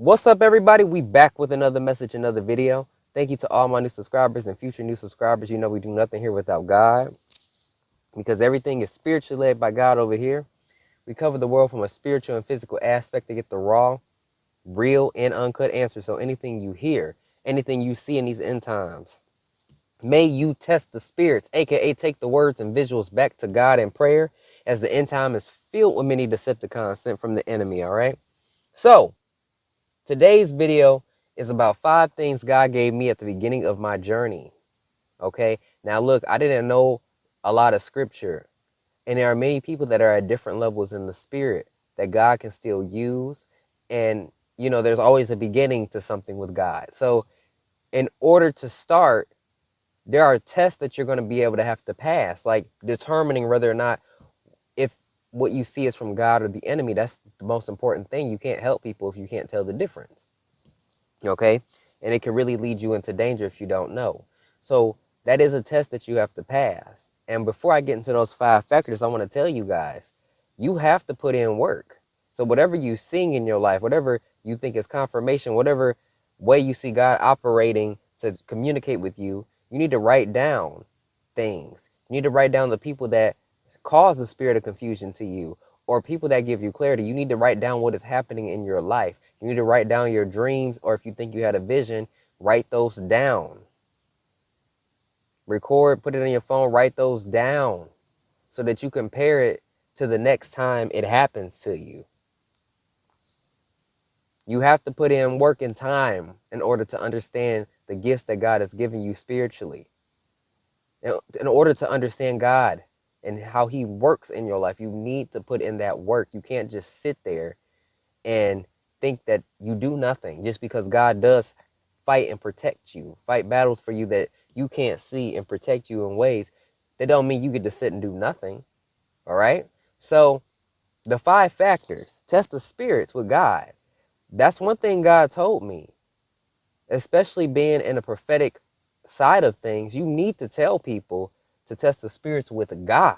What's up, everybody? We back with another message, another video. Thank you to all my new subscribers and future new subscribers. You know we do nothing here without God because everything is spiritually led by God over here. We cover the world from a spiritual and physical aspect to get the raw, real, and uncut answers. So anything you hear, anything you see in these end times, may you test the spirits, aka take the words and visuals back to God in prayer, as the end time is filled with many Decepticons sent from the enemy. All right. So today's video is about 5 things God gave me at the beginning of my journey. Okay. Now, look, I didn't know a lot of scripture, and there are many people that are at different levels in the spirit that God can still use. And, there's always a beginning to something with God. So, in order to start, there are tests that you're going to be able to have to pass, like determining whether or not if what you see is from God or the enemy. That's the most important thing. You can't help people if you can't tell the difference. Okay. And it can really lead you into danger if you don't know. So that is a test that you have to pass. And before I get into those 5 factors, I want to tell you guys, you have to put in work. So whatever you sing in your life, whatever you think is confirmation, whatever way you see God operating to communicate with you, you need to write down things. You need to write down the people that cause the spirit of confusion to you, or people that give you clarity. You need to write down what is happening in your life. You need to write down your dreams, or if you think you had a vision, write those down. Record, put it on your phone, write those down so that you compare it to the next time it happens to you. You have to put in work and time in order to understand the gifts that God has given you spiritually. In order to understand God and how he works in your life, you need to put in that work. You can't just sit there and think that you do nothing just because God does fight and protect you, fight battles for you that you can't see and protect you in ways that don't mean you get to sit and do nothing. All right. So the 5 factors, test the spirits with God. That's one thing God told me, especially being in the prophetic side of things. You need to tell people to test the spirits with God.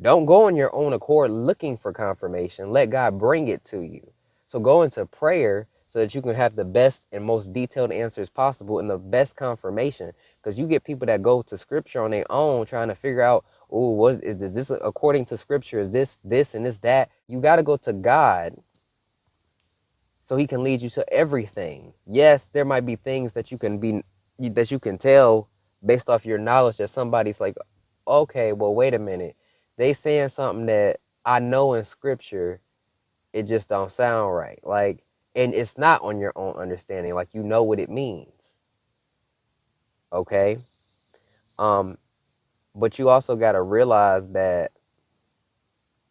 Don't go on your own accord looking for confirmation. Let God bring it to you. So go into prayer so that you can have the best and most detailed answers possible and the best confirmation. Because you get people that go to scripture on their own trying to figure out, oh, what is this according to scripture? Is this, and this, that? You got to go to God so he can lead you to everything. Yes, there might be things that you can tell based off your knowledge that somebody's like, okay, well, wait a minute. They saying something that I know in scripture, it just don't sound right. Like, and it's not on your own understanding. Like, you know what it means. Okay. But you also got to realize that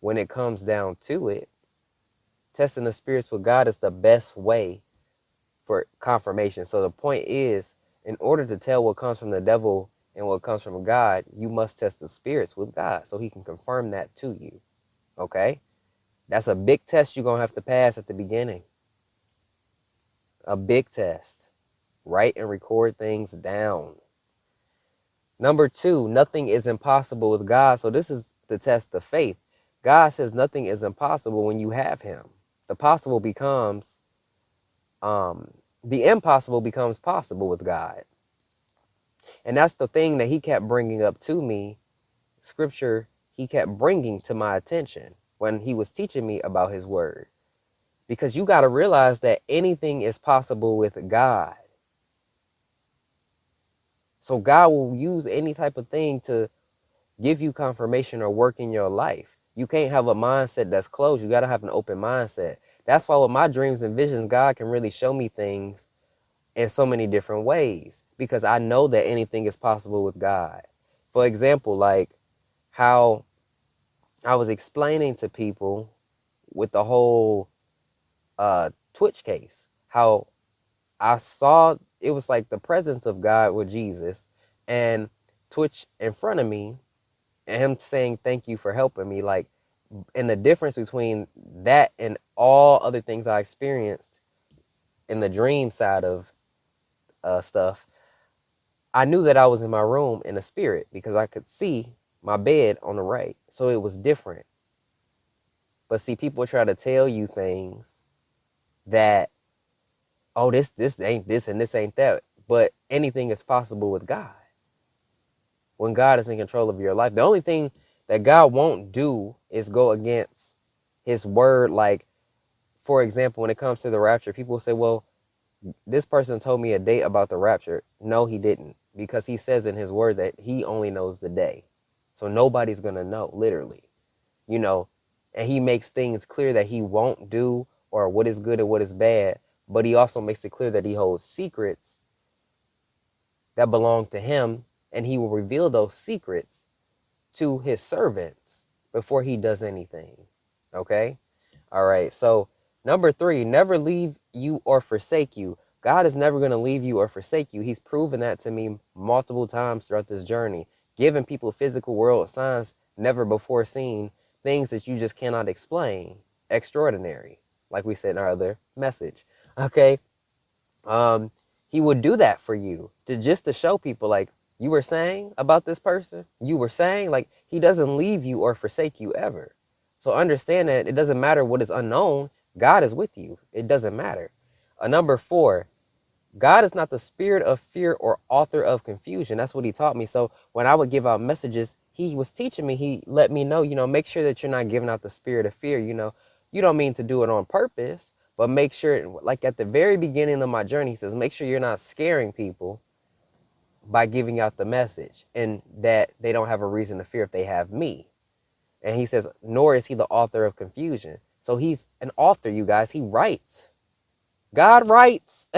when it comes down to it, testing the spirits with God is the best way for confirmation. So the point is, in order to tell what comes from the devil and what comes from God, you must test the spirits with God so he can confirm that to you. Okay? That's a big test you're going to have to pass at the beginning. A big test. Write and record things down. Number 2, nothing is impossible with God. So this is the test of faith. God says nothing is impossible when you have him. The possible becomes, the impossible becomes possible with God. And that's the thing that he kept bringing up to me. Scripture he kept bringing to my attention when he was teaching me about his word. Because you got to realize that anything is possible with God. So God will use any type of thing to give you confirmation or work in your life. You can't have a mindset that's closed. You got to have an open mindset. That's why with my dreams and visions, God can really show me things in so many different ways because I know that anything is possible with God. For example, like how I was explaining to people with the whole Twitch case, how I saw it was like the presence of God with Jesus and Twitch in front of me and him saying thank you for helping me. Like, and the difference between that and all other things I experienced in the dream side of stuff, I knew that I was in my room in the spirit because I could see my bed on the right. So it was different. But see, people try to tell you things that oh, this ain't this and this ain't that. But anything is possible with God. When God is in control of your life, the only thing that God won't do is go against his word. Like, for example, when it comes to the rapture, people say, well, this person told me a date about the rapture. No, he didn't, because he says in his word that he only knows the day. So nobody's going to know, literally, you know, and he makes things clear that he won't do, or what is good and what is bad. But he also makes it clear that he holds secrets that belong to him, and he will reveal those secrets to his servants before he does anything. Okay? All right. So, number 3, never leave you or forsake you. God is never going to leave you or forsake you. He's proven that to me multiple times throughout this journey, giving people physical world signs never before seen, things that you just cannot explain. Extraordinary, like we said in our other message. Okay? um, he would do that for you, to just to show people, like you were saying about this person, you were saying, like, he doesn't leave you or forsake you ever. So understand that it doesn't matter what is unknown. God is with you. It doesn't matter. Number 4, God is not the spirit of fear or author of confusion. That's what he taught me. So when I would give out messages, he was teaching me, he let me know, make sure that you're not giving out the spirit of fear. You don't mean to do it on purpose, but make sure, like at the very beginning of my journey, he says, make sure you're not scaring people by giving out the message, and that they don't have a reason to fear if they have me. And he says, nor is he the author of confusion. So he's an author, you guys. He writes. God writes.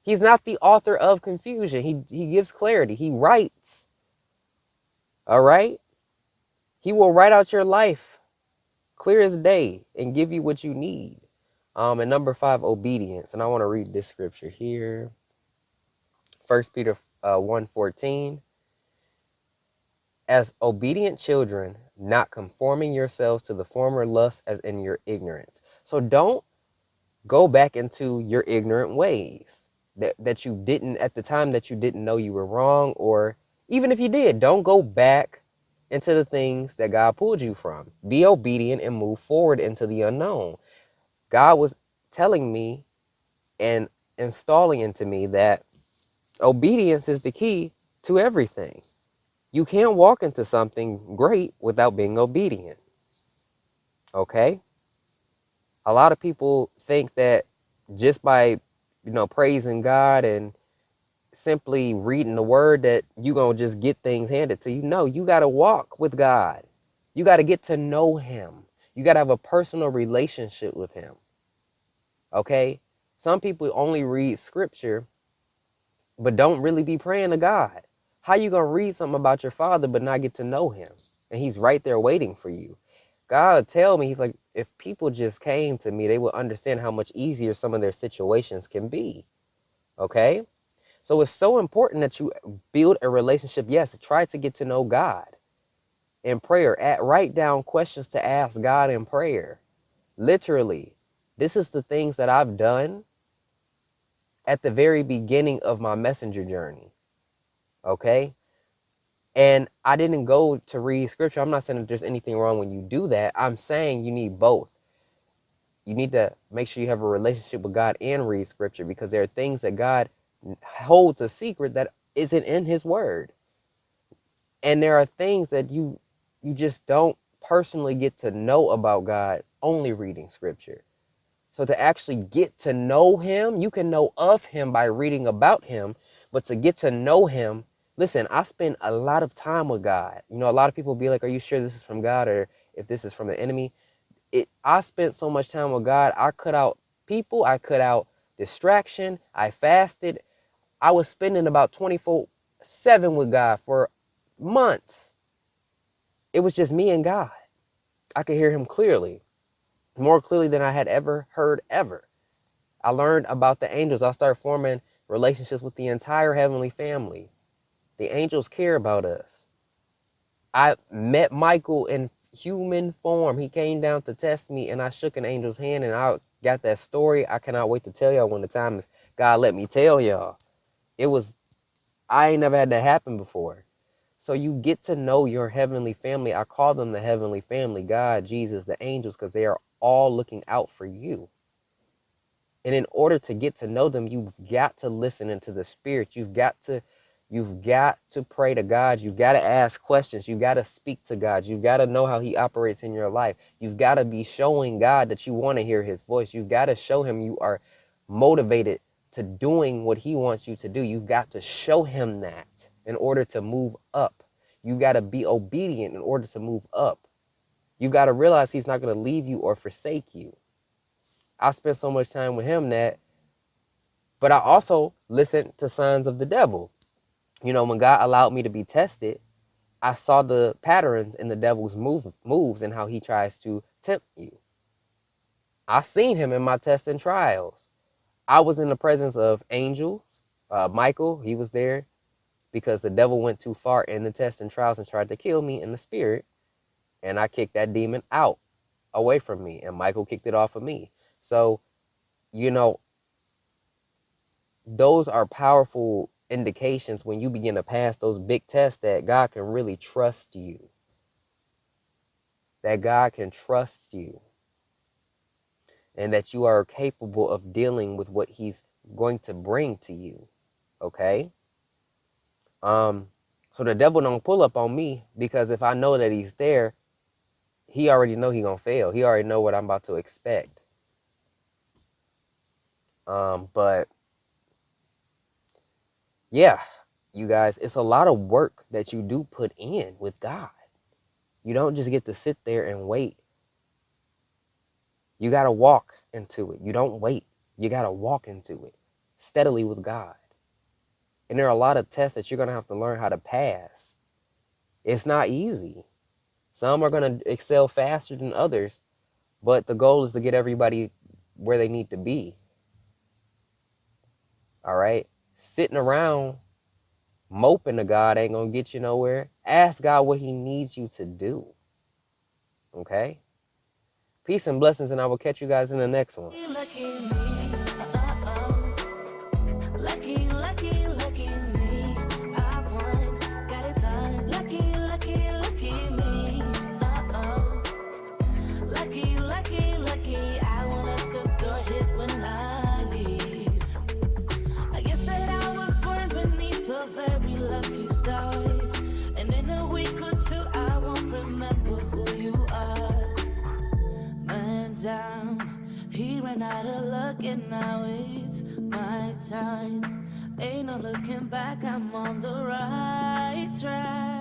He's not the author of confusion. He gives clarity. He writes. All right? He will write out your life clear as day and give you what you need. And number 5, obedience. And I want to read this scripture here. 1 Peter 1:14. As obedient children, not conforming yourselves to the former lust as in your ignorance. So don't go back into your ignorant ways that you didn't, at the time that you didn't know you were wrong, or even if you did, don't go back into the things that God pulled you from. Be obedient and move forward into the unknown. God was telling me and installing into me that obedience is the key to everything. You can't walk into something great without being obedient. Okay? A lot of people think that just by, praising God and simply reading the word, that you going to just get things handed to you. No, you got to walk with God. You got to get to know him. You got to have a personal relationship with him. Okay? Some people only read scripture but don't really be praying to God. How you going to read something about your father but not get to know him? And he's right there waiting for you. God tell me, he's like, if people just came to me, they would understand how much easier some of their situations can be. Okay? So it's so important that you build a relationship. Yes, try to get to know God in prayer. Write down questions to ask God in prayer. Literally, this is the things that I've done at the very beginning of my messenger journey. Okay? And I didn't go to read scripture. I'm not saying that there's anything wrong when you do that. I'm saying you need both. You need to make sure you have a relationship with God and read scripture, because there are things that God holds a secret that isn't in his word. And there are things that you just don't personally get to know about God only reading scripture. So to actually get to know him, you can know of him by reading about him, but to get to know him, listen, I spend a lot of time with God. A lot of people be like, are you sure this is from God, or if this is from the enemy? I spent so much time with God. I cut out people. I cut out distraction. I fasted. I was spending about 24/7 with God for months. It was just me and God. I could hear him clearly, more clearly than I had ever heard ever. I learned about the angels. I started forming relationships with the entire heavenly family. The angels care about us. I met Michael in human form. He came down to test me, and I shook an angel's hand, and I got that story. I cannot wait to tell y'all when the time is God let me tell y'all. I ain't never had that happen before. So you get to know your heavenly family. I call them the heavenly family, God, Jesus, the angels, because they are all looking out for you. And in order to get to know them, you've got to listen into the Spirit. You've got to pray to God. You've got to ask questions. You've got to speak to God. You've got to know how he operates in your life. You've got to be showing God that you want to hear his voice. You've got to show him you are motivated to doing what he wants you to do. You've got to show him that in order to move up. You got to be obedient in order to move up. You got to realize he's not going to leave you or forsake you. I spent so much time with him but I also listened to signs of the devil. You know, when God allowed me to be tested, I saw the patterns in the devil's moves and how he tries to tempt you. I seen him in my tests and trials. I was in the presence of angels. Michael, he was there because the devil went too far in the tests and trials and tried to kill me in the spirit. And I kicked that demon out away from me. And Michael kicked it off of me. So, you know, those are powerful indications when you begin to pass those big tests that God can really trust you. That God can trust you. And that you are capable of dealing with what he's going to bring to you. Okay? So the devil don't pull up on me, because if I know that he's there, he already know he gonna fail. He already know what I'm about to expect. But yeah, you guys, it's a lot of work that you do put in with God. You don't just get to sit there and wait. You got to walk into it. You don't wait. You got to walk into it steadily with God. And there are a lot of tests that you're going to have to learn how to pass. It's not easy. Some are going to excel faster than others, but the goal is to get everybody where they need to be. All right? Sitting around moping to God ain't going to get you nowhere. Ask God what he needs you to do. Okay? Peace and blessings, and I will catch you guys in the next one. And in a week or two, I won't remember who you are. Man down, he ran out of luck, and now it's my time. Ain't no looking back, I'm on the right track.